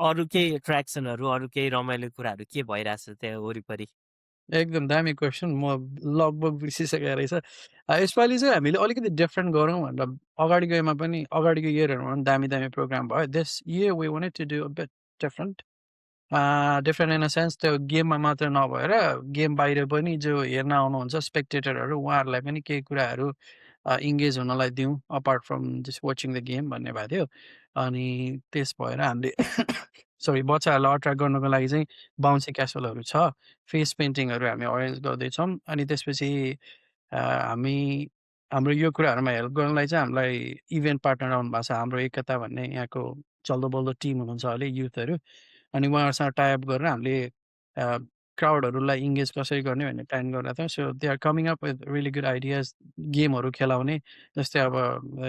अरू केही एट्र्याक्सनहरू, अरू केही रमाइलो कुराहरू के भइरहेछ त्यहाँ वरिपरि? एकदम दामी क्वेसन। म लगभग बिर्सिसकेको रहेछ। यसपालि चाहिँ हामीले अलिकति डिफरेन्ट गरौँ भनेर अगाडिको इयरहरूमा पनि दामी प्रोग्राम भयो। This year we wanted to do a bit different. Different in a sense त्यो गेममा मात्र नभएर गेम बाहिर पनि जो हेर्न आउनुहुन्छ स्पेक्टेटरहरू उहाँहरूलाई पनि केही कुराहरू इङ्गेज हुनलाई दिउँ apart from just watching the game भन्ने भएको थियो। अनि त्यस भएर हामीले सरी बच्चाहरूलाई अट्र्याक्ट गर्नको लागि चाहिँ बाउन्सी क्यासलहरू छ। फेस पेन्टिङहरू हामी अरेन्ज गर्दैछौँ। अनि त्यसपछि हामी हाम्रो यो कुराहरूमा हेल्प गर्नलाई चाहिँ हामीलाई इभेन्ट पार्टनर आउनुभएको छ। हाम्रो एकता भन्ने यहाँको चल्दो-बल्दो टिम हुनुहुन्छ अहिले युथहरू। अनि उहाँहरूसँग टाइ अप गरेर हामीले अ, क्राउडहरूलाई इङ्गेज कसरी गर्ने भन्ने प्लान गरेका थियौँ। So they are coming up with really good ideas गेमहरू खेलाउने। जस्तै अब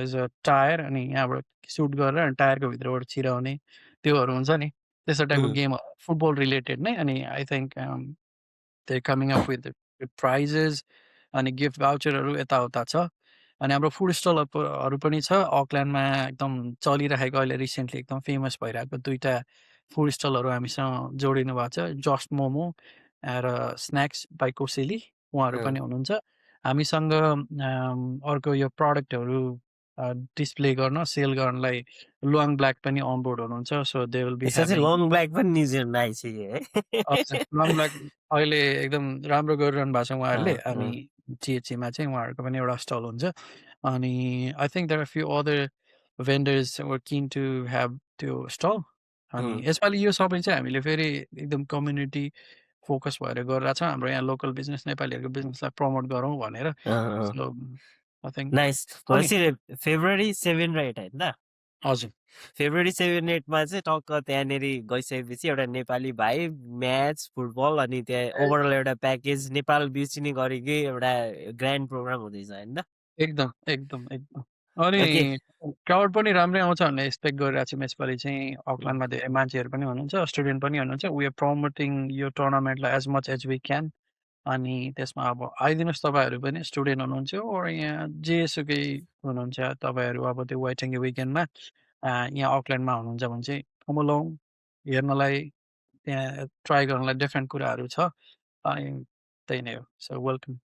एज अ टायर अनि यहाँबाट सुट गरेर अनि टायरको भित्रबाट छिराउने त्योहरू हुन्छ नि। त्यस्तो टाइपको हुँ। गेम फुटबल रिलेटेड नै अनि I think they coming up with prizes अनि गिफ्ट भाउचरहरू यताउता छ। अनि हाम्रो फुड स्टलहरू पनि छ। अकल्यान्डमा एकदम चलिरहेको अहिले रिसेन्टली एकदम फेमस भइरहेको 2 टा फुड स्टलहरू हामीसँग जोडिनु भएको छ। जस्ट मोमो र स्न्याक्स बाइ कोसेली उहाँहरू अँ। पनि हुनुहुन्छ। हामीसँग अर्को यो प्रडक्टहरू डिस्प्ले गर्न, सेल गर्नलाई लुआङ ब्ल्याक पनि अन बोर्ड हुनुहुन्छ। सो दे विल बी यसमा चाहिँ ह्याभिङ लङ ब्ल्याक पनि न्युजिल्यान्डमा आइसक्यो हजुर, है? लङ ब्ल्याक अहिले एकदम राम्रो गरिरहनु भएको छ उहाँहरूले। अँ, अनि अँ। GHC मा चाहिँ उहाँहरूको पनि एउटा स्टल हुन्छ। अनि I think there are few other vendors were keen to have त्यो स्टल। अनि हुँ। यसपालि यो सबै चाहिँ हामीले फेरि एकदम कम्युनिटी फोकस भएर गरिरहेको छौँ। हाम्रो यहाँ लोकल बिजनेस नेपालीहरूको बिजनेसलाई प्रमोट गरौँ भनेर। अँ, अँ। So I think nice. अनि भनेपछि फेब्रुअरी 7 र 8 होइन त? हजुर, फेब्रुअरी 7-8 मा चाहिँ टक्क त्यहाँनेरि गइसकेपछि एउटा नेपाली भाइ, म्याच, फुटबल अनि त्यहाँ ओभरअल एउटा प्याकेज नेपाल बिर्सिने गरिकै एउटा ग्रान्ड प्रोग्राम हुँदैछ होइन त? एकदम। अनि ओके। क्राउड पनि राम्रै आउँछ भन्ने एक्सपेक्ट गरिरहेको छौँ यसपालि चाहिँ। अकल्यान्डमा धेरै मान्छेहरू पनि हुनुहुन्छ, स्टुडेन्ट पनि हुनुहुन्छ। वी आर प्रमोटिङ यो टुर्नामेन्टलाई as much as we can. अनि त्यसमा अब आइदिनुहोस् तपाईँहरू पनि स्टुडेन्ट हुनुहुन्छ ओर यहाँ जेसुकै हुनुहुन्छ तपाईँहरू अब त्यो वाइटङ्गे विकेन्डमा यहाँ अकल्यान्डमा हुनुहुन्छ भने चाहिँ कम अलोङ हेर्नलाई, त्यहाँ ट्राई गर्नलाई डिफ्रेन्ट कुराहरू छ। अनि त्यही नै हो। So welcome.